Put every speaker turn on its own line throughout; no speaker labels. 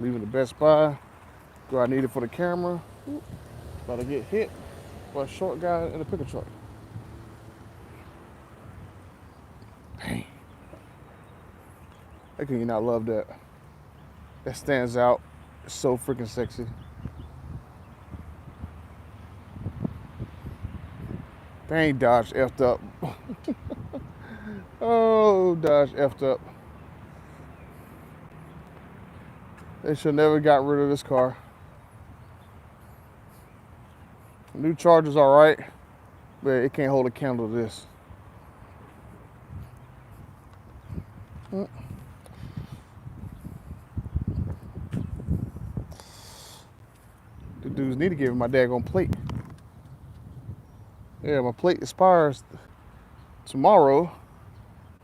Leaving the Best Buy. Go I need it for the camera. About to get hit by a short guy in a pickup truck. Dang. How can you not love that? That stands out. It's so freaking sexy. Dang, Dodge effed up. Oh, Dodge effed up. They should never got rid of this car. New Charger's alright, but it can't hold a candle to this. The dudes need to give me my daggone plate. Yeah, my plate expires tomorrow.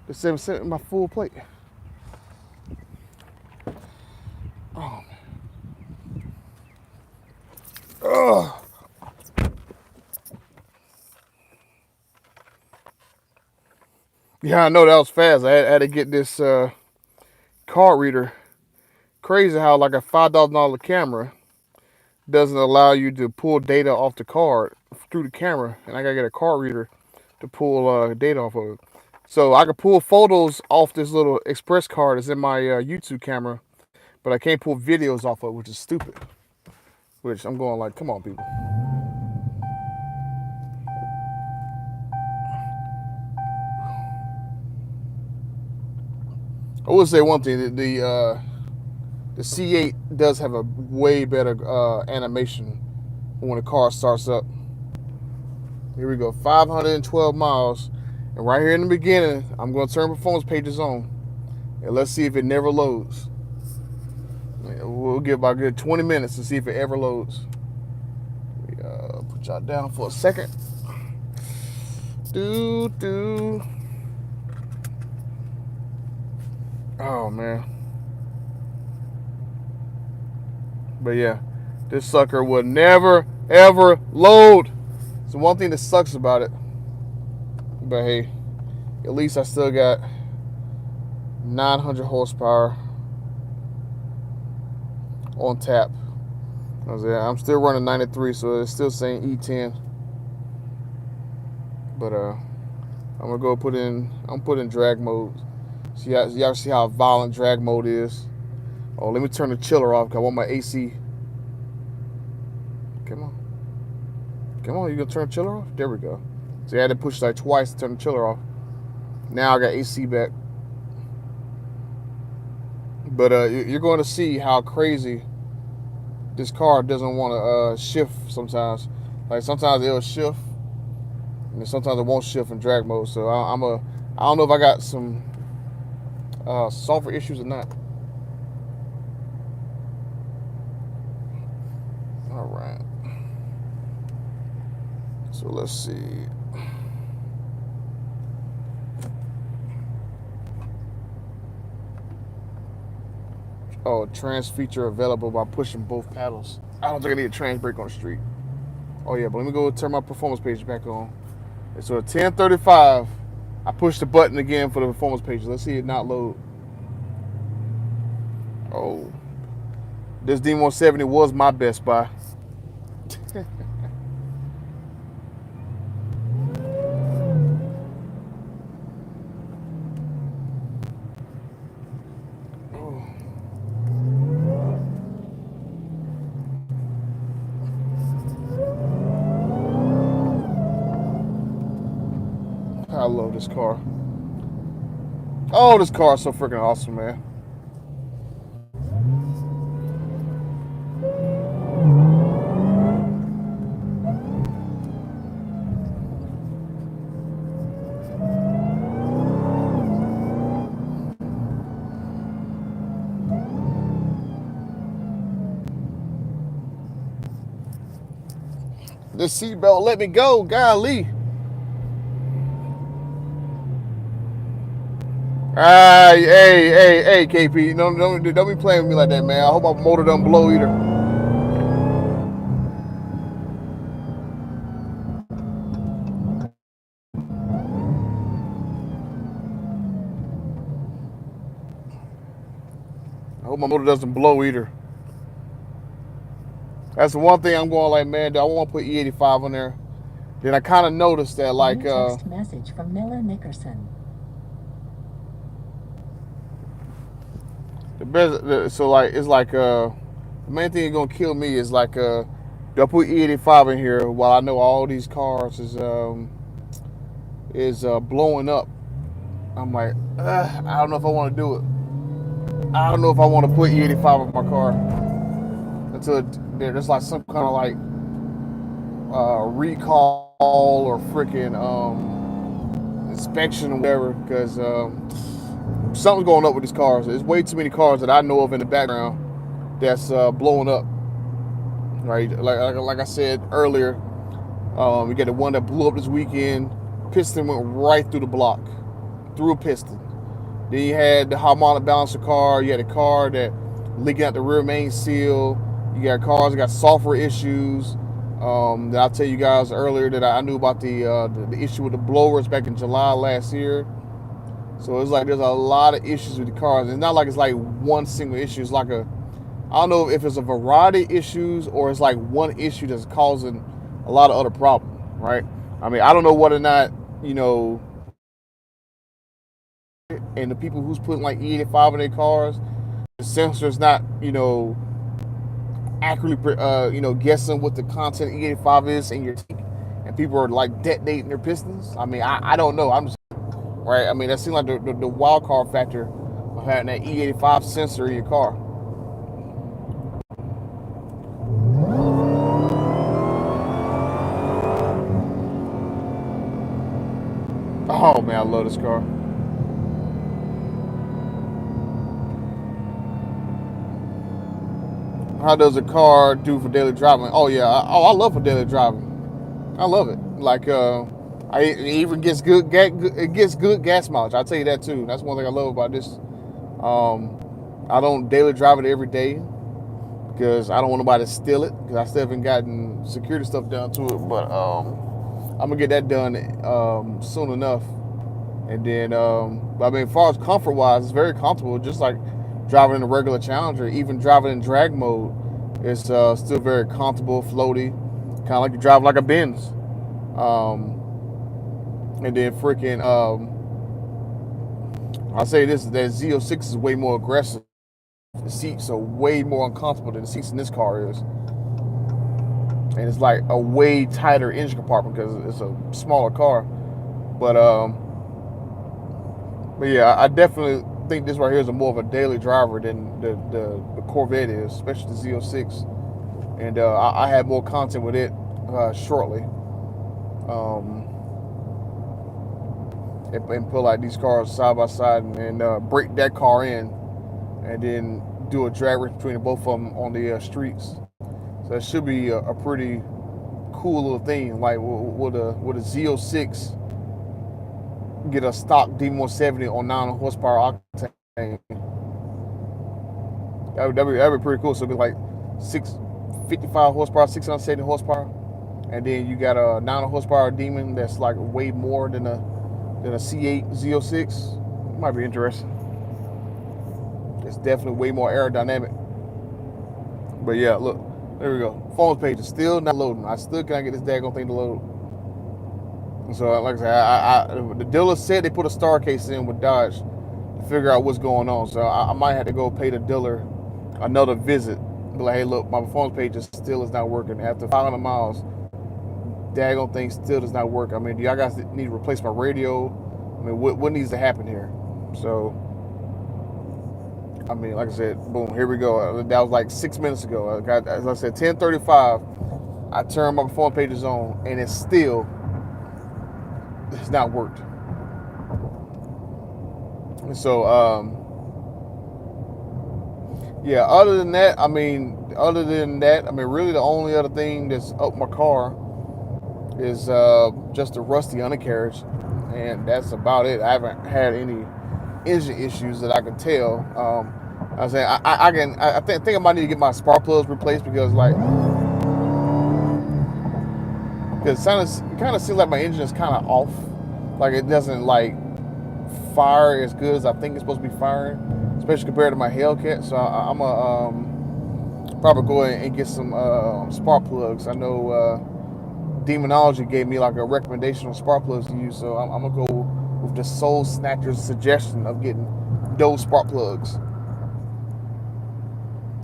They haven't sent me my full plate. Oh, man. Ugh. Yeah, I know that was fast. I had to get this card reader. Crazy how like a $5,000 camera doesn't allow you to pull data off the card through the camera, and I gotta get a card reader to pull data off of it. So I can pull photos off this little express card that's in my YouTube camera, but I can't pull videos off of it, which is stupid. Which I'm going like, come on, people. I would say one thing: the C8 does have a way better animation when the car starts up. Here we go, 512 miles, and right here in the beginning, I'm going to turn performance pages on, and let's see if it never loads. We'll give about a good 20 minutes to see if it ever loads. Put y'all down for a second. Do. Oh man. But yeah, this sucker will never ever load. So one thing that sucks about it. But hey, at least I still got 900 horsepower on tap. I'm still running 93, so it's still saying E10. But I'm gonna go put in. I'm putting drag mode. See y'all see how violent drag mode is. Oh, let me turn the chiller off because I want my AC. Come on, you gonna turn the chiller off? There we go. So I had to push like twice to turn the chiller off. Now I got AC back. But you're going to see how crazy this car doesn't want to shift sometimes. Like sometimes it'll shift, and sometimes it won't shift in drag mode. So I don't know if I got some software issues or not. All right. So let's see. Oh, trans feature available by pushing both paddles. I don't think I need a trans brake on the street. Oh yeah, but let me go turn my performance page back on. And so at 10:35, I pushed the button again for the performance page. Let's see it not load. Oh, this D170 was my Best Buy. I love this car. Oh, this car is so freaking awesome, man. This seatbelt let me go, golly. Hey, KP, don't be playing with me like that, man. I hope my motor don't blow either. I hope my motor doesn't blow either. That's the one thing I'm going like, man, do I want to put E85 on there? Then I kind of noticed that, like,
text message from Miller Nickerson.
the best. So like, it's like, the main thing that's gonna kill me is like, do I put E85 in here while I know all these cars is blowing up? I'm like, I don't know if I want to do it. I don't know if I want to put E85 in my car until there's like some kind of like recall or freaking inspection or whatever, because something's going up with these cars. There's way too many cars that I know of in the background that's blowing up. Right, like I said earlier, we got the one that blew up this weekend. Piston went right through the block, through a piston. Then you had the harmonic balancer car. You had a car that leaking out the rear main seal. You got cars that got software issues. That I tell you guys earlier that I knew about the issue with the blowers back in July last year. So it's like there's a lot of issues with the cars. It's not like it's like one single issue. It's like I don't know if it's a variety of issues or it's like one issue that's causing a lot of other problems, right? I mean, I don't know whether or not, you know, and the people who's putting like E85 in their cars, the sensor's not, accurately, guessing what the content of E85 is in your tank, and people are like detonating their pistons. I mean, I don't know. I'm just right. I mean, that seems like the wild card factor of having that E85 sensor in your car. Oh man, I love this car. How does a car do for daily driving? Oh yeah, I love for daily driving. I love it. Like it even gets good. It gets good gas mileage. I'll tell you that too. That's one thing I love about this. Um, I don't daily drive it every day because I don't want nobody to steal it. Because I still haven't gotten security stuff done to it. But I'm gonna get that done soon enough. And then, I mean, as far as comfort wise, it's very comfortable. Just like driving in a regular Challenger, even driving in drag mode, it's still very comfortable, floaty, kind of like you drive like a Benz. And then freaking, I'll say this: that Z06 is way more aggressive. The seats are way more uncomfortable than the seats in this car is, and it's like a way tighter engine compartment because it's a smaller car. But but yeah, I definitely think this right here is more of a daily driver than the Corvette is, especially the Z06. And I have more content with it shortly. Um, and put like these cars side by side and break that car in, and then do a drag race between the both of them on the streets. So that should be a pretty cool little thing. Like with a Z06 get a stock D170 on 9 horsepower octane. That'd be pretty cool. So it'd be like 655 horsepower, 670 horsepower, and then you got a 9 horsepower Demon that's like way more than a C8 Z06. It might be interesting. It's definitely way more aerodynamic. But yeah, look, there we go. Phones page is still not loading. I still can't get this daggone thing to load. So like I said, the dealer said they put a star case in with Dodge to figure out what's going on. So I might have to go pay the dealer another visit. Be like, hey, look, my phone page still is not working. After 500 miles, daggone thing still does not work. I mean, do y'all guys need to replace my radio? I mean, what needs to happen here? So, I mean, like I said, boom, here we go. That was like 6 minutes ago. I got, as I said, 10:35. I turned my phone pages on, and it's still has not worked. So, yeah. Other than that, really the only other thing that's up my car is just a rusty undercarriage, and that's about it. I haven't had any engine issues that I can tell. I say I think I might need to get my spark plugs replaced because it kind of seems like my engine is kind of off, like it doesn't like fire as good as I think it's supposed to be firing, especially compared to my Hellcat. So I'm a probably go ahead and get some spark plugs. I know Demonology gave me like a recommendation on spark plugs to use, so I'm gonna go with the Soul Snatcher's suggestion of getting those spark plugs.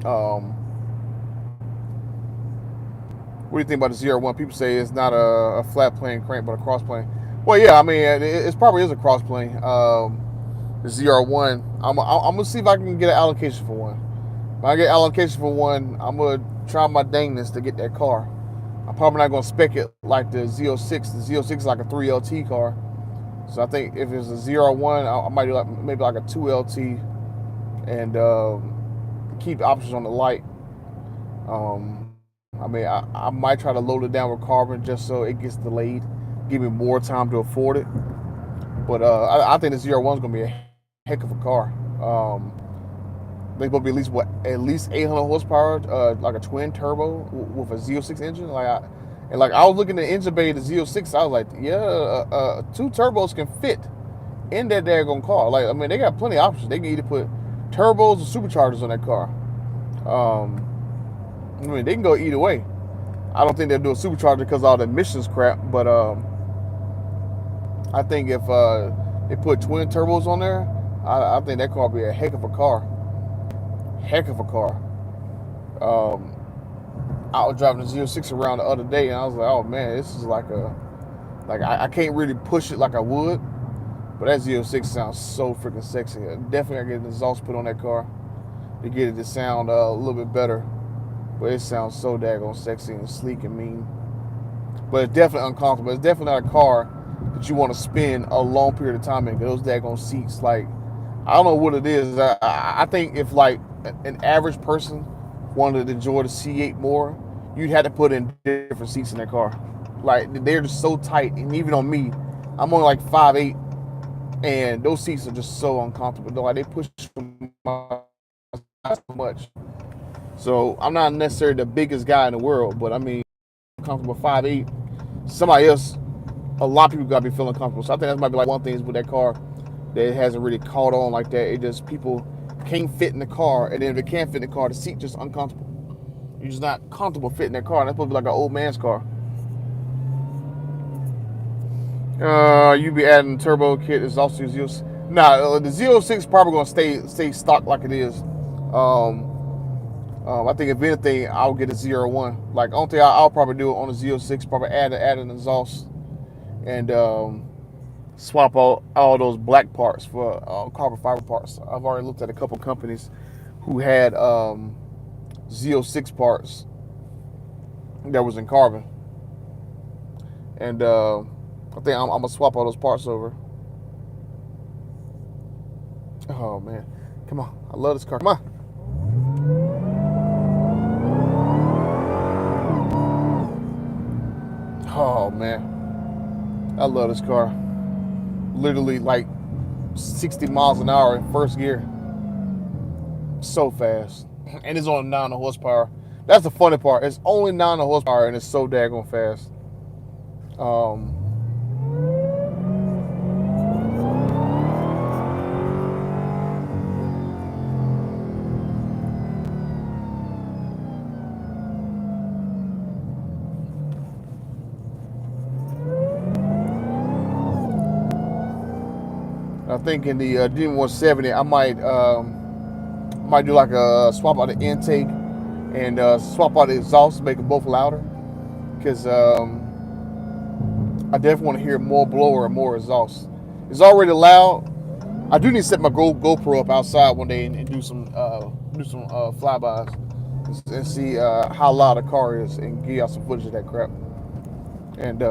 Um, what do you think about the ZR1? People say it's not a flat plane crank, but a cross plane. Well, yeah, I mean, it probably is a cross plane. The ZR1, I'm gonna see if I can get an allocation for one. When I get allocation for one, I'm gonna try my dangness to get that car. I'm probably not gonna spec it like the Z06. The Z06 is like a 3LT car, so I think if it's a ZR1, I might do like maybe like a 2LT and keep the options on the light. I mean, I might try to load it down with carbon just so it gets delayed, give me more time to afford it. But I think the ZR1 is gonna be a heck of a car. They're gonna be at least 800 horsepower, like a twin turbo with a Z06 engine. I was looking at the engine bay of the Z06. I was like, yeah, two turbos can fit in that daggone car. Like, I mean, they got plenty of options. They can either put turbos or superchargers on that car. I mean, they can go either way. I don't think they'll do a supercharger because of all the emissions crap, but I think if they put twin turbos on there, I think that car will be a heck of a car. Heck of a car. I was driving the Z06 around the other day, and I was like, oh man, this is like I can't really push it like I would, but that Z06 sounds so freaking sexy. Definitely I get an exhaust put on that car to get it to sound a little bit better. But it sounds so daggone sexy and sleek and mean. But it's definitely uncomfortable. It's definitely not a car that you want to spend a long period of time in. Those daggone seats, like, I don't know what it is. I think if like an average person wanted to enjoy the C8 more, you'd have to put in different seats in that car. Like, they're just so tight, and even on me, I'm only like 5'8", and those seats are just so uncomfortable. Like, they push my so much. So I'm not necessarily the biggest guy in the world, but I mean, comfortable 5'8". Somebody else, a lot of people gotta be feeling comfortable. So I think that might be like one thing with that car that it hasn't really caught on like that. It just people can't fit in the car, and then if they can't fit in the car, the seat just uncomfortable. You're just not comfortable fitting that car. That's supposed to be like an old man's car. You be adding turbo kit is also Z06. Nah, the Z06 probably gonna stay stock like it is. I think if anything, I'll get a ZR1. Like, only thing I'll probably do on a Z06, probably add an exhaust and swap all those black parts for carbon fiber parts. I've already looked at a couple companies who had Z06 parts that was in carbon, and I think I'm gonna swap all those parts over. Oh man, come on! I love this car. Come on. Oh man, I love this car. Literally like 60 miles an hour in first gear. So fast. And it's only 900 horsepower. That's the funny part. It's only 900 horsepower and it's so daggone fast. I think in the DM170, I might do like a swap out the intake and swap out the exhaust, make them both louder. Because I definitely want to hear more blower and more exhaust. It's already loud. I do need to set my GoPro up outside one day and do some flybys and see how loud the car is and give y'all some footage of that crap. And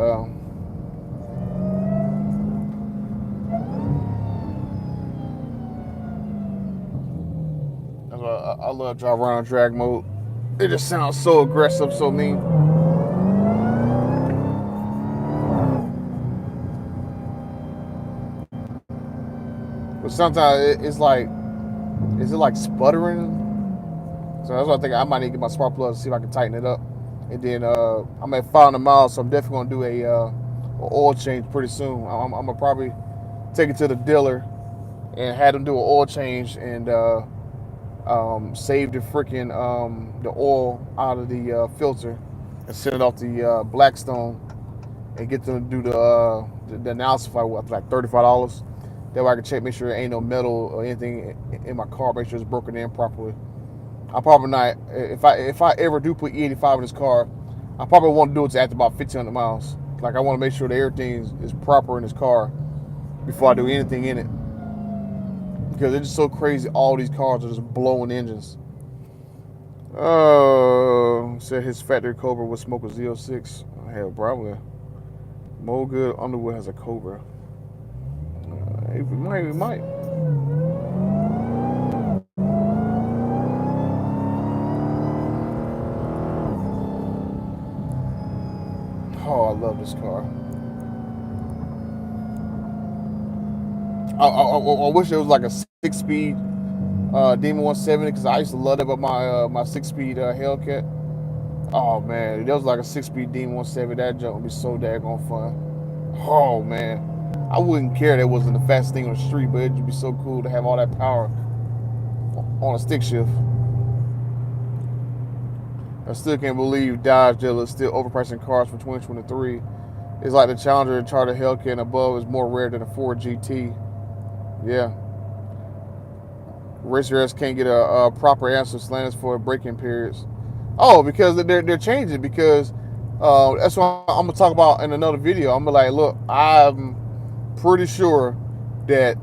I love drive around drag mode. It just sounds so aggressive, so mean. But sometimes it's like, is it like sputtering? So that's what I think. I might need to get my spark plug to see if I can tighten it up. And then I'm at 500 miles, so I'm definitely gonna do a oil change pretty soon. I'm gonna probably take it to the dealer and have them do an oil change and save the freaking the oil out of the filter and send it off the Blackstone and get them to do the analysis for like $35. That way I can check, make sure there ain't no metal or anything in my car, make sure it's broken in properly. I probably not, if I ever do put E85 in this car, I probably want to do it to after about 1,500 miles. Like I want to make sure that everything is proper in this car before I do anything in it. Because it's just so crazy, all these cars are just blowing engines. Said his factory Cobra would smoke a Z06. Hell, probably. Mo Good Underwood has a Cobra. It might. Oh, I love this car. I wish it was like a 6-speed Demon 170 because I used to love that about my 6-speed Hellcat. Oh man, if there was like a 6-speed Demon 170, that junk would be so daggone fun. Oh man, I wouldn't care that it wasn't the fastest thing on the street, but it'd be so cool to have all that power on a stick shift. I still can't believe Dodge dealers still overpricing cars for 2023. It's like the Challenger and Charter Hellcat and above is more rare than a Ford GT. Yeah. Racer S can't get a proper answer slants for break-in periods. Oh, because they're changing. Because that's what I'm gonna talk about in another video. I'm gonna like, look, I'm pretty sure that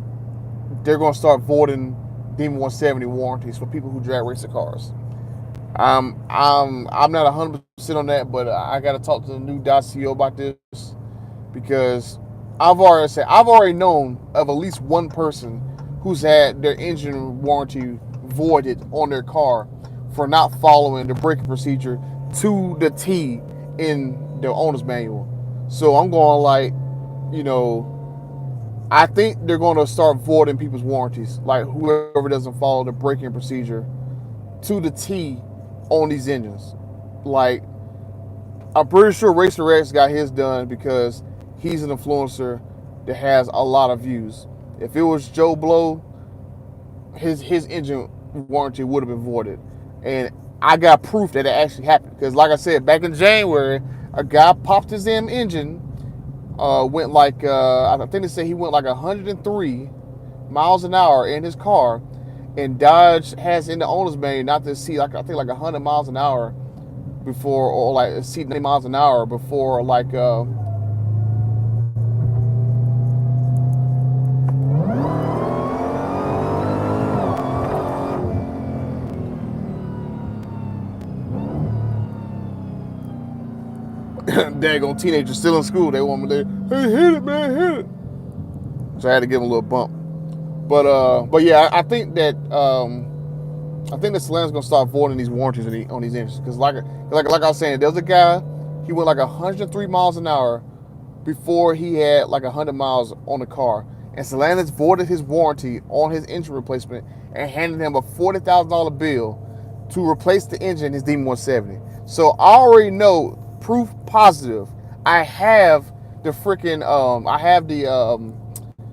they're gonna start voiding Demon 170 warranties for people who drag racer cars. I'm not 100% on that, but I gotta talk to the new Dodge CEO about this because I've already known of at least one person who's had their engine warranty voided on their car for not following the braking procedure to the T in the owner's manual. So I'm going like, you know, I think they're going to start voiding people's warranties, like whoever doesn't follow the braking procedure to the T on these engines. Like, I'm pretty sure Racer X got his done because he's an influencer that has a lot of views. If it was Joe Blow, his engine warranty would have been voided. And I got proof that it actually happened. Because like I said, back in January, a guy popped his damn engine, went like, I think they said he went like 103 miles an hour in his car. And Dodge has in the owner's manual not to see, like I think like 100 miles an hour before, or like see 90 miles an hour before like daggone teenagers still in school. They want me there. Hey, hit it, man, hit it. So I had to give him a little bump. But yeah, I think that Stellantis gonna start voiding these warranties on these engines because like I was saying, there's a guy, he went like 103 miles an hour before he had like 100 miles on the car, and Stellantis voided his warranty on his engine replacement and handed him a $40,000 bill to replace the engine in his Demon 170. So I already know, proof positive. I have the freaking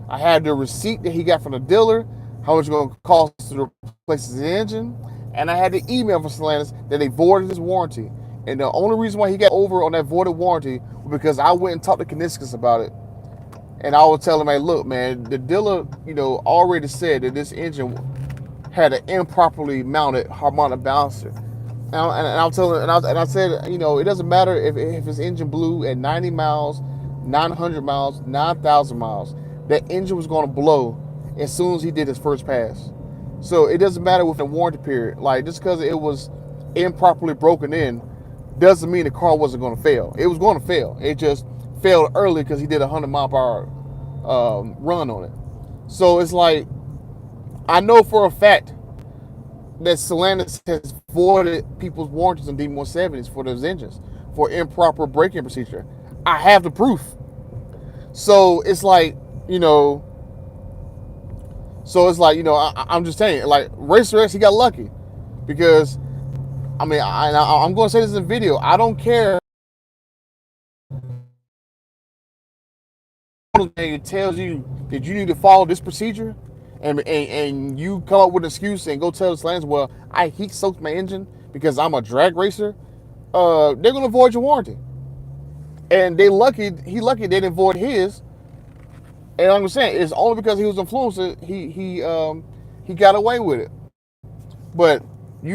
I had the receipt that he got from the dealer, how much it's going to cost to replace his engine, and I had the email from Stellantis that they voided his warranty. And the only reason why he got over on that voided warranty was because I went and talked to Kniskus about it. And I was telling him, hey, look, man, the dealer, already said that this engine had an improperly mounted harmonic balancer. And I was telling, and I said, it doesn't matter if his engine blew at 90 miles, 900 miles, 9,000 miles. That engine was going to blow as soon as he did his first pass. So it doesn't matter with the warranty period. Like, just because it was improperly broken in doesn't mean the car wasn't going to fail. It was going to fail. It just failed early because he did a 100 mile per hour run on it. So it's like, I know for a fact that Stellantis has voided people's warranties on D170s for those engines for improper braking procedure. I have the proof. So it's like, I'm just saying, like, Racer X, he got lucky. Because, I'm going to say this in the video, I don't care. It tells you that you need to follow this procedure, and you come up with an excuse and go tell the Stellantis, well, I heat soaked my engine because I'm a drag racer, they're gonna void your warranty. And he lucky they didn't void his. And I'm saying it's only because he was influenced he got away with it. But I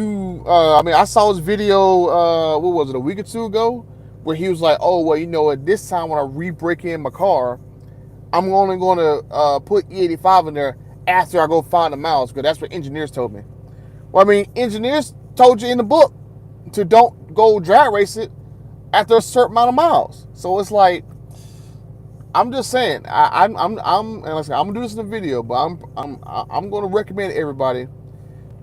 mean, I saw his video. What was it, a week or two ago, where he was like, "Oh well, you know what? This time when I re-break in my car, I'm only going to put E85 in there after I go find the miles, because that's what engineers told me." Well, I mean, engineers told you in the book to don't go drag race it after a certain amount of miles. So it's like, I'm just saying, and like I said, I'm gonna do this in a video, but I'm gonna recommend everybody,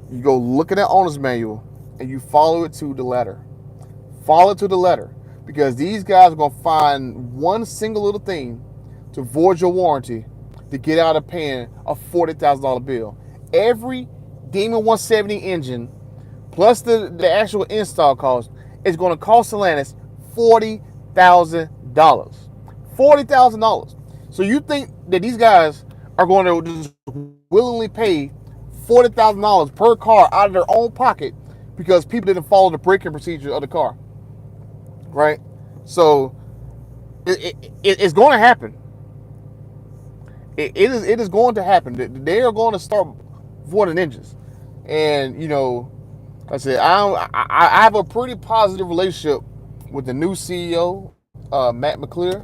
you go look at that owner's manual and you follow it to the letter. Follow it to the letter, because these guys are gonna find one single little thing to void your warranty to get out of paying a $40,000 bill. Every Demon 170 engine plus the actual install cost is going to cost Stellantis $40,000. $40,000. So you think that these guys are going to just willingly pay $40,000 per car out of their own pocket because people didn't follow the braking procedure of the car, right? So it's going to happen. It is going to happen. They are going to start voiding engines, and like I said, I have a pretty positive relationship with the new CEO, Matt McClure.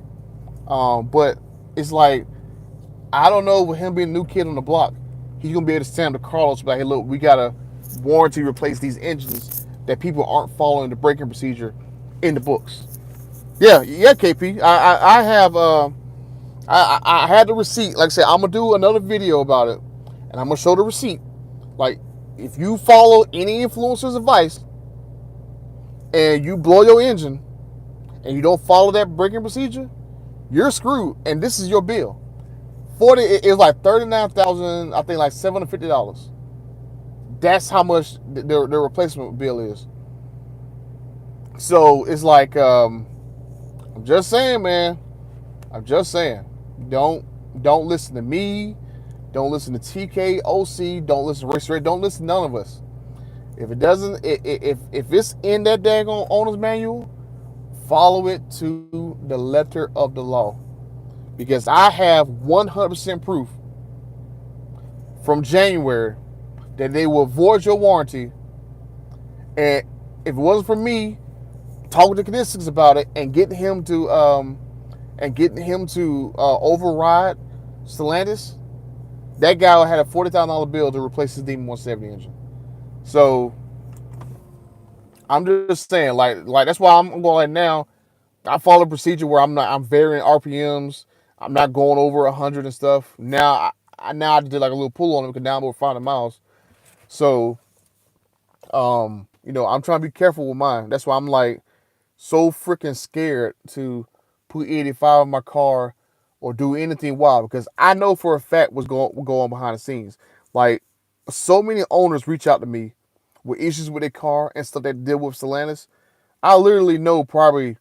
But it's like, I don't know, with him being a new kid on the block, he's gonna be able to stand to Carlos and be like, hey, look, we gotta warranty replace these engines that people aren't following the braking procedure in the books. Yeah, KP. I have I had the receipt. Like I said, I'm gonna do another video about it, and I'm gonna show the receipt. Like, if you follow any influencer's advice and you blow your engine and you don't follow that braking procedure, you're screwed, and this is your bill. 40, it was like 39,000, I think, like $750. That's how much their replacement bill is. So it's like, I'm just saying, man. I'm just saying. Don't don't listen to me. Don't listen to TKOC. Don't listen to Race Rate. Don't listen to none of us. If it doesn't, if it's in that daggone owner's manual, follow it to the letter of the law. Because I have 100% proof from January that they will void your warranty. And if it wasn't for me talking to Kinesics about it and getting him to override Stellantis, that guy had a $40,000 bill to replace his Demon 170 engine. So I'm just saying, like that's why I'm going like now. I follow a procedure where I'm varying RPMs. I'm not going over 100 and stuff. Now I did like a little pull on it because now I'm over 500 miles. So I'm trying to be careful with mine. That's why I'm like so freaking scared to put 85 in my car or do anything wild, because I know for a fact what's going on behind the scenes. Like, so many owners reach out to me with issues with their car and stuff that deal with Stellantis. I literally know probably,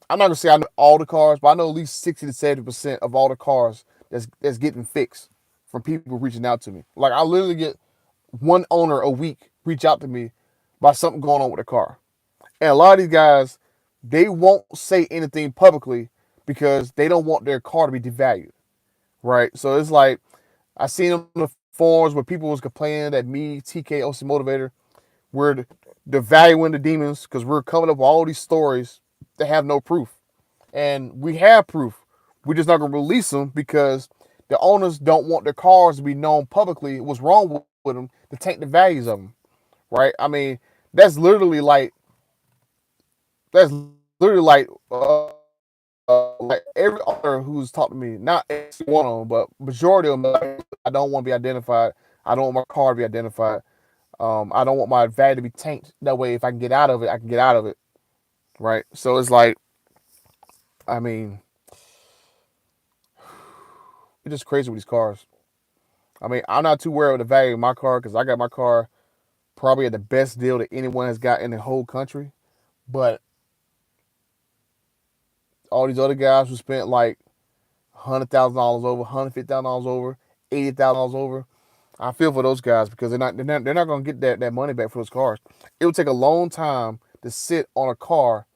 I'm not gonna say I know all the cars, but I know at least 60 to 70% of all the cars that's getting fixed from people reaching out to me. Like, I literally get one owner a week reach out to me about something going on with the car. And a lot of these guys, they won't say anything publicly because they don't want their car to be devalued, right? So it's like, I seen on the forums where people was complaining that me, TK, OC Motivator, we're devaluing the demons because we're coming up with all these stories that have no proof. And we have proof. We're just not going to release them because the owners don't want their cars to be known publicly what's wrong with them to tank the values of them, right? I mean, that's literally like, that's literally like every owner who's talked to me, not every one of them, but majority of them, like, I don't want to be identified. I don't want my car to be identified. I don't want my value to be tanked. That way, if I can get out of it, I can get out of it, right? So it's like, I mean, it's just crazy with these cars. I mean, I'm not too worried with the value of my car because I got my car probably at the best deal that anyone has got in the whole country. But all these other guys who spent like $100,000 over, $150,000 over, $80,000 over, I feel for those guys because they're not going to get that money back for those cars. It would take a long time to sit on a car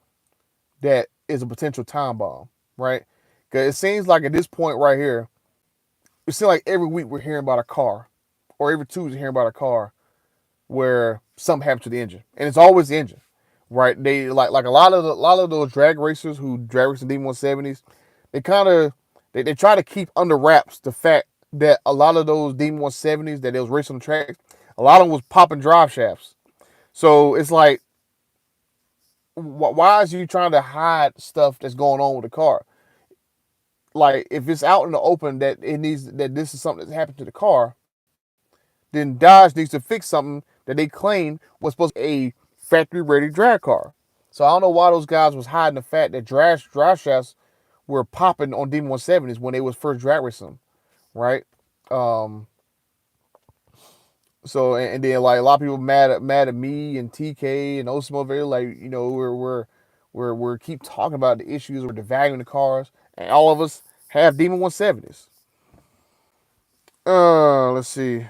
that is a potential time bomb, right? Because it seems like at this point right here, it seems like every week we're hearing about a car, or every Tuesday hearing about a car where something happened to the engine, and it's always the engine, right? They like a lot of those drag racers who drag race in D170s, they kind of they try to keep under wraps the fact that a lot of those D170s that they was racing on the tracks, a lot of them was popping drive shafts. So it's like, why is you trying to hide stuff that's going on with the car? Like if it's out in the open that it needs that this is something that's happened to the car, then Dodge needs to fix something that they claimed was supposed to be a factory ready drag car. So I don't know why those guys was hiding the fact that drive shafts were popping on D170s when they was first drag racing, right? Um, so and then like a lot of people mad at me and TK and those motivators, like we're keep talking about the issues with devaluing the cars, and all of us have Demon 170s. Let's see.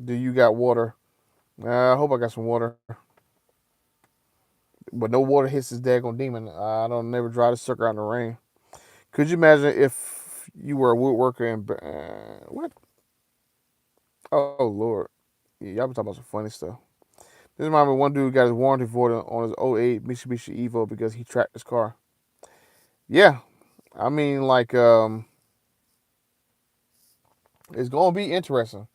Do you got water? I hope I got some water. But no water hits this daggone demon. I don't never drive this sucker out in the rain. Could you imagine if you were a woodworker and what? Oh Lord, yeah, y'all been talking about some funny stuff. This reminds me of one dude got his warranty voided on his '08 Mitsubishi Evo because he tracked his car. Yeah, I mean like it's gonna be interesting,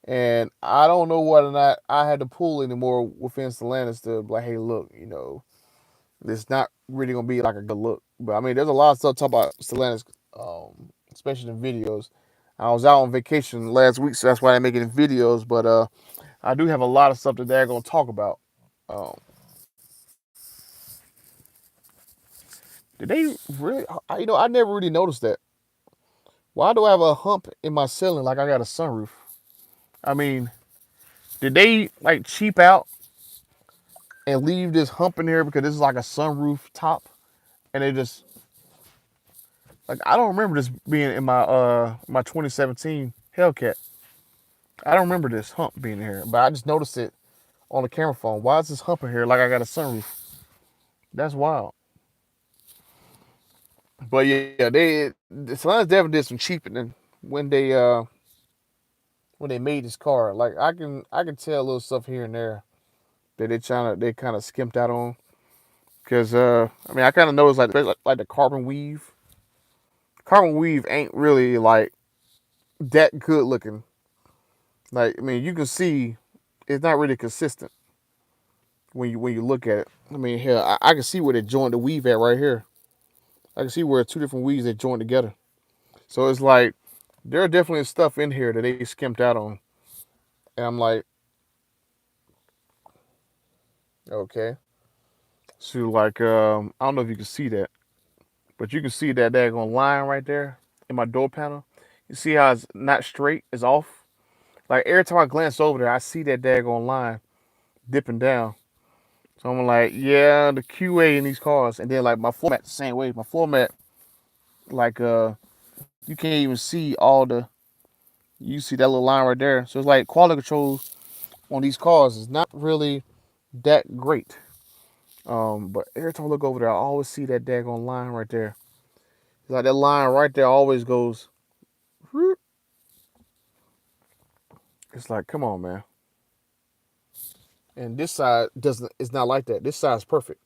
and I don't know whether or not I had to pull anymore within Stellantis to be like, hey, look, it's not really gonna be like a good look. But I mean, there's a lot of stuff to talk about Stellantis, especially in videos. I was out on vacation last week, so that's why I'm making videos. But I do have a lot of stuff that they're gonna talk about. Um, did they really? I never really noticed that. Why do I have a hump in my ceiling like I got a sunroof? I mean, did they like cheap out and leave this hump in here because this is like a sunroof top, and they just like I don't remember this being in my 2017 Hellcat. I don't remember this hump being here, but I just noticed it on the camera phone. Why is this hump in here like I got a sunroof? That's wild. But yeah, the Stellantis definitely did some cheapening when they made this car. Like I can tell little stuff here and there that they kind of skimped out on. Cause I mean I kind of noticed like the carbon weave. Carbon weave ain't really like that good looking. Like I mean you can see it's not really consistent when you look at it. I mean here I can see where they joined the weave at right here. I can see where two different weaves they joined together. So it's like there are definitely stuff in here that they skimped out on. And I'm like, okay. So like I don't know if you can see that, but you can see that daggone line right there in my door panel. You see how it's not straight, it's off. Like every time I glance over there, I see that daggone line dipping down. So I'm like, yeah, the QA in these cars, and then like my floor mat the same way. My floor mat, like you can't even see all the. You see that little line right there. So it's like quality control on these cars is not really that great. But every time I look over there, I always see that daggone line right there. It's like that line right there always goes. It's like, come on, man. And this side doesn't. It's not like that. This side's perfect.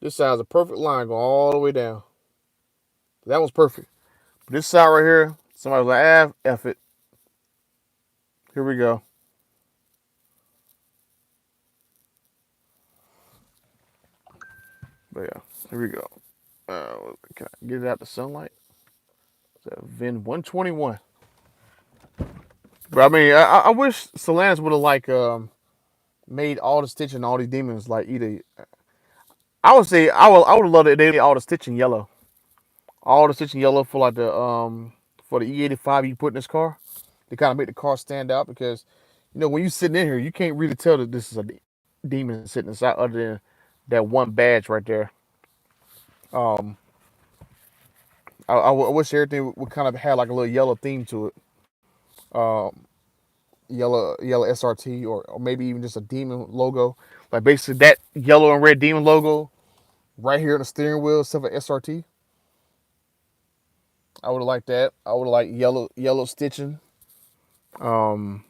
This side's a perfect line going all the way down. That one's perfect. But this side right here, somebody was like, ah, F it. Here we go. But yeah, here we go. Can I get it out the sunlight? Is that VIN 121? But I mean, I wish Stellantis would have like made all the stitching, all these demons like either. I would say I would have loved it if they made all the stitching yellow, all the stitching yellow for like the for the E85 you put in this car. To kind of make the car stand out because when you sitting in here, you can't really tell that this is a demon sitting inside other than that one badge right there. Um, I wish everything would kind of have like a little yellow theme to it. yellow SRT, or maybe even just a Demon logo. Like basically that yellow and red Demon logo right here on the steering wheel instead of SRT. I would have liked that. I would have liked yellow stitching. Um,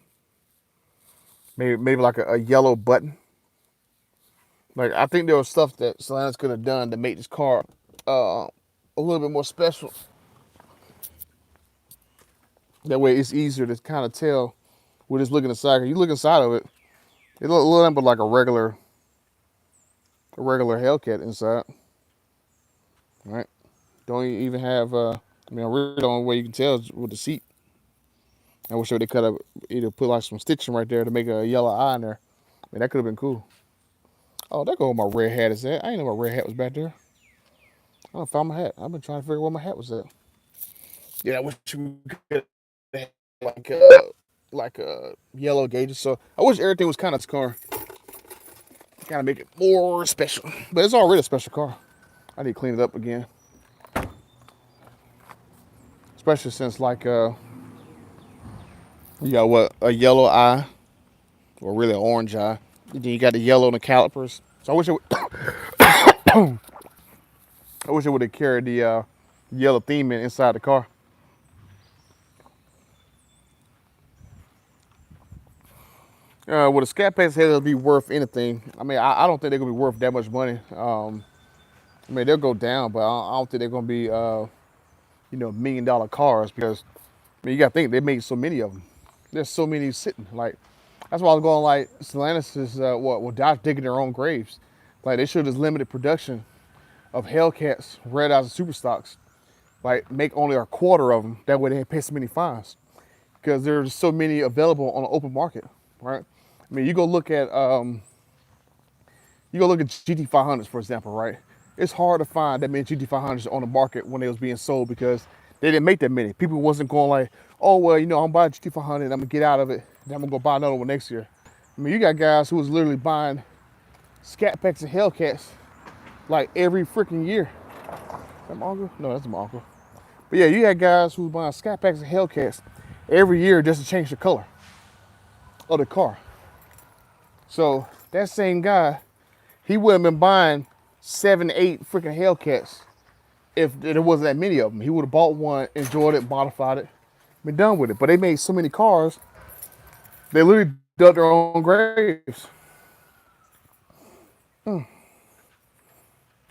maybe like a yellow button. Like I think there was stuff that Stellantis could have done to make this car a little bit more special. That way it's easier to kind of tell. We're just looking inside. You look inside of it, it looks a little bit like a regular Hellcat inside, right? Don't even have. I mean, really the only way you can tell is with the seat. I wish they could have either put like some stitching right there to make a yellow eye in there. I mean, that could have been cool. Oh, that go where my red hat is at. I didn't know my red hat was back there. I don't found my hat. I've been trying to figure out where my hat was at. Yeah, I wish we could have like yellow gauges. So I wish everything was kind of this car. Kind of make it more special. But it's already a special car. I need to clean it up again. Especially since like you got what, a yellow eye, or really an orange eye. And then you got the yellow in the calipers. So I wish it would have carried the yellow theme inside the car. Would a Scat Pack headers be worth anything? I mean, I don't think they're gonna be worth that much money. I mean, they'll go down, but I don't think they're gonna be $1 million cars, because I mean, you gotta think they made so many of them. There's so many sitting. Like that's why I was going like Stellantis is without digging their own graves. Like they should have limited production of Hellcats, Red Eyes, and Super Stocks. Like make only a quarter of them. That way they pay so many fines, because there's so many available on the open market, right? I mean, you go look at GT500s, for example, right? It's hard to find that many GT500s on the market when they was being sold, because they didn't make that many. People wasn't going like, oh, well, I'm buying a GT500 and I'm gonna get out of it, then I'm gonna go buy another one next year. I mean, you got guys who was literally buying Scat Packs and Hellcats like every freaking year. Is that my uncle? No, that's my uncle. But yeah, you got guys who was buying Scat Packs and Hellcats every year just to change the color of the car. So that same guy, he wouldn't have been buying 7, 8 freaking Hellcats if there wasn't that many of them. He would have bought one, enjoyed it, modified it, been done with it. But they made so many cars, they literally dug their own graves. And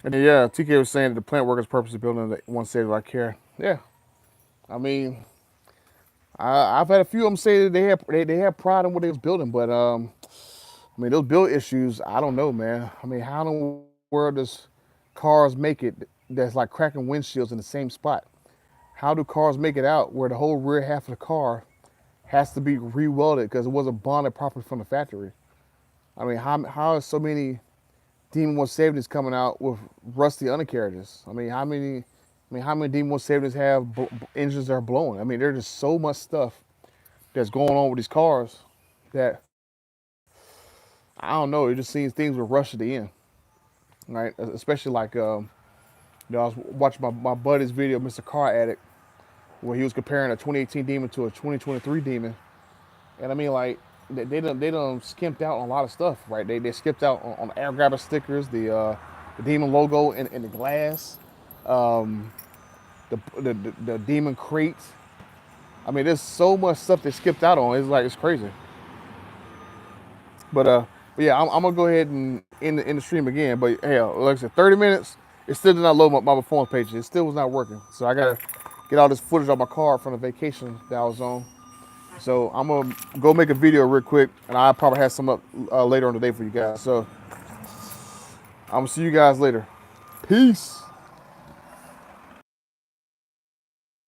then, yeah, TK was saying that the plant workers purposely building one state of our care. Yeah, I mean, I've had a few of them say that they have pride in what they was building, but I mean, those build issues, I don't know, man. I mean, how in the world does cars make it that's like cracking windshields in the same spot? How do cars make it out where the whole rear half of the car has to be re-welded because it wasn't bonded properly from the factory? I mean, how is so many Demon 170s coming out with rusty undercarriages? I mean, how many Demon 170s have engines that are blowing? I mean, there's just so much stuff that's going on with these cars that I don't know. It just seems things were rushed at the end, right? Especially like, I was watching my buddy's video, Mr. Car Addict, where he was comparing a 2018 Demon to a 2023 Demon, and I mean, like, they done skimped out on a lot of stuff, right? They skipped out on air grabber stickers, the Demon logo in the glass, the Demon crates. I mean, there's so much stuff they skipped out on. It's crazy. But yeah, I'm gonna go ahead and end the stream again. But hell, like I said, 30 minutes. It still did not load my performance pages. It still was not working. So I gotta get all this footage on my car from the vacation that I was on. So I'm gonna go make a video real quick, and I'll probably have some up later on today for you guys. So I'm gonna see you guys later. Peace.